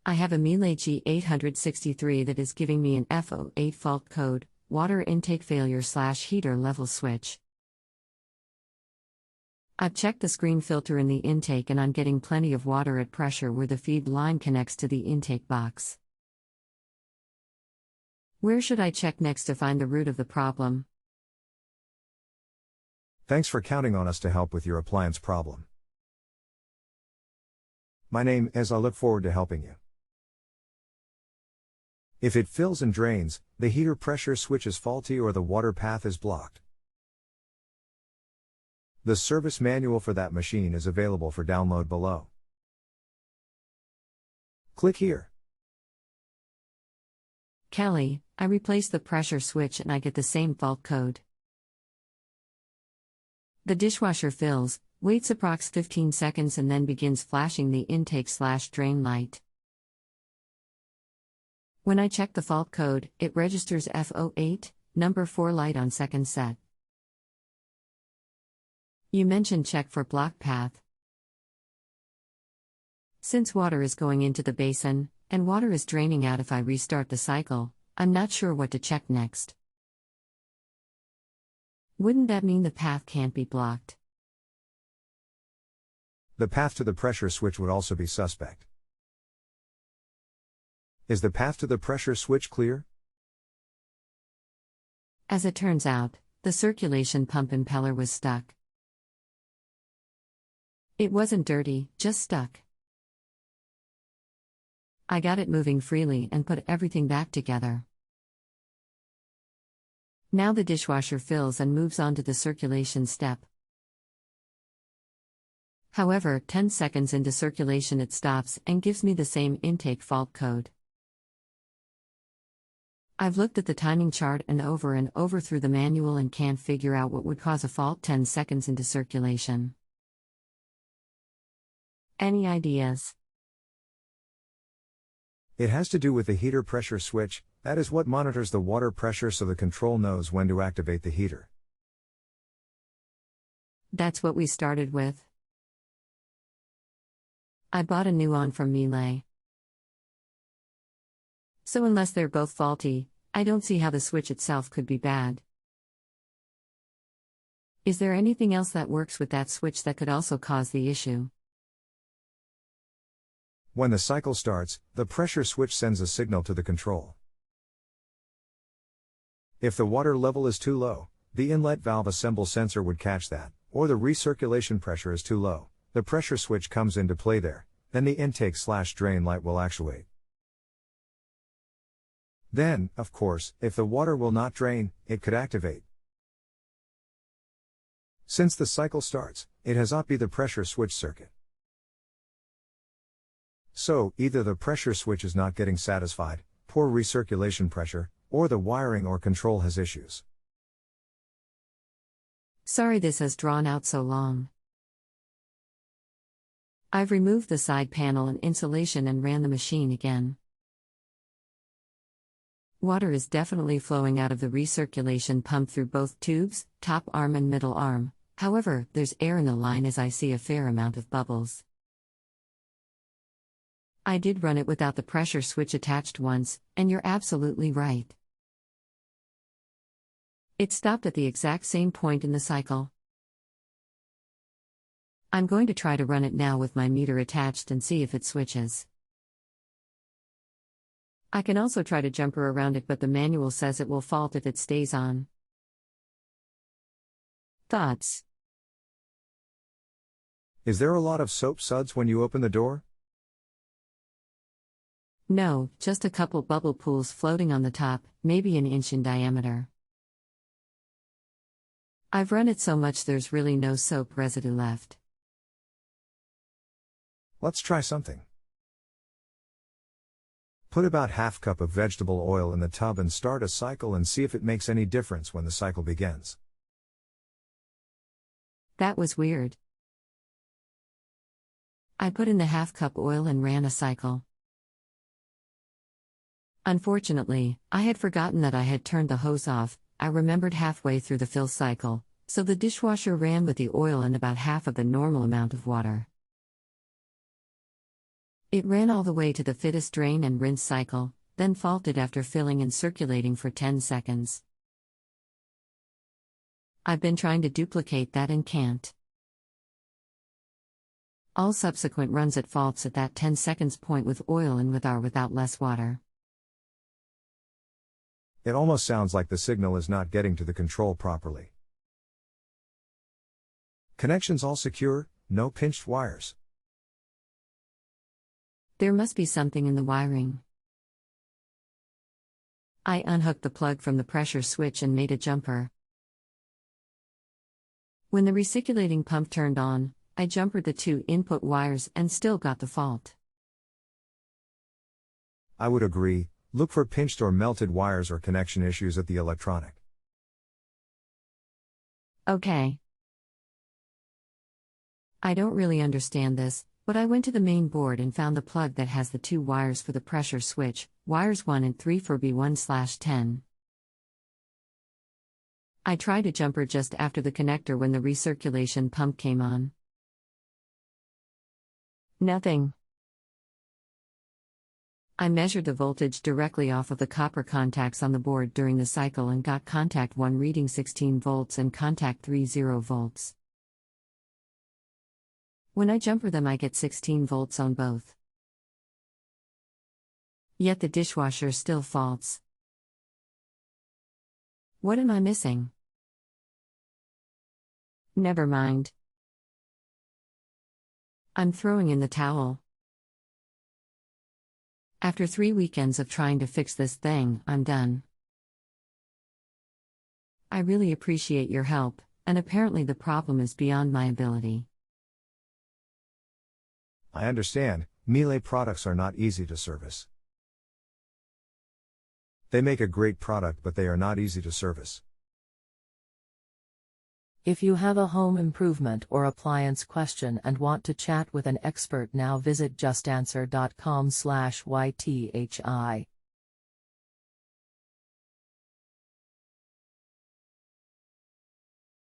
I have a miele G863 that is giving me an F08 fault code, water intake failure/heater level switch. I've checked the screen filter in the intake and I'm getting plenty of water at pressure where the feed line connects to the intake box. Where should I check next to find the root of the problem? Thanks for counting on us to help with your appliance problem. My name is I look forward to helping you. If it fills and drains, the heater pressure switch is faulty or the water path is blocked. The service manual for that machine is available for download below. Click here. Kelly, I replaced the pressure switch and I get the same fault code. The dishwasher fills, waits approx 15 seconds and then begins flashing the intake/drain light. When I check the fault code, it registers F08, number 4 light on second set. You mentioned check for block path. Since water is going into the basin, and water is draining out if I restart the cycle, I'm not sure what to check next. Wouldn't that mean the path can't be blocked? The path to the pressure switch would also be suspect. Is the path to the pressure switch clear? As it turns out, the circulation pump impeller was stuck. It wasn't dirty, just stuck. I got it moving freely and put everything back together. Now the dishwasher fills and moves on to the circulation step. However, 10 seconds into circulation it stops and gives me the same intake fault code. I've looked at the timing chart and over through the manual and can't figure out what would cause a fault 10 seconds into circulation. Any ideas? It has to do with the heater pressure switch, that is what monitors the water pressure so the control knows when to activate the heater. That's what we started with. I bought a new one from Miele. So unless they're both faulty, I don't see how the switch itself could be bad. Is there anything else that works with that switch that could also cause the issue? When the cycle starts, the pressure switch sends a signal to the control. If the water level is too low, the inlet valve assemble sensor would catch that, or the recirculation pressure is too low, the pressure switch comes into play there, then the intake/drain light will actuate. Then, of course, if the water will not drain, it could activate. Since the cycle starts, it has not be the pressure switch circuit. So, either the pressure switch is not getting satisfied, poor recirculation pressure, or the wiring or control has issues. Sorry this has drawn out so long. I've removed the side panel and insulation and ran the machine again. Water is definitely flowing out of the recirculation pump through both tubes, top arm and middle arm, however, there's air in the line as I see a fair amount of bubbles. I did run it without the pressure switch attached once, and you're absolutely right. It stopped at the exact same point in the cycle. I'm going to try to run it now with my meter attached and see if it switches. I can also try to jumper around it, but the manual says it will fault if it stays on. Thoughts? Is there a lot of soap suds when you open the door? No, just a couple bubble pools floating on the top, maybe an inch in diameter. I've run it so much there's really no soap residue left. Let's try something. Put about half cup of vegetable oil in the tub and start a cycle and see if it makes any difference when the cycle begins. That was weird. I put in the half cup oil and ran a cycle. Unfortunately, I had forgotten that I had turned the hose off. I remembered halfway through the fill cycle, so the dishwasher ran with the oil and about half of the normal amount of water. It ran all the way to the fittest drain and rinse cycle, then faulted after filling and circulating for 10 seconds. I've been trying to duplicate that and can't. All subsequent runs it faults at that 10 seconds point with oil and with or without less water. It almost sounds like the signal is not getting to the control properly. Connections all secure, no pinched wires. There must be something in the wiring. I unhooked the plug from the pressure switch and made a jumper. When the recirculating pump turned on, I jumpered the 2 input wires and still got the fault. I would agree, look for pinched or melted wires or connection issues at the electronic. Okay. I don't really understand this, but I went to the main board and found the plug that has the 2 wires for the pressure switch, wires 1 and 3 for B1/10. I tried a jumper just after the connector when the recirculation pump came on. Nothing. I measured the voltage directly off of the copper contacts on the board during the cycle and got contact 1 reading 16 volts and contact 3 0 volts. When I jumper them, I get 16 volts on both. Yet the dishwasher still faults. What am I missing? Never mind. I'm throwing in the towel. After 3 weekends of trying to fix this thing, I'm done. I really appreciate your help, and apparently the problem is beyond my ability. I understand, Miele products are not easy to service. They make a great product, but they are not easy to service. If you have a home improvement or appliance question and want to chat with an expert now, visit JustAnswer.com/YTHI.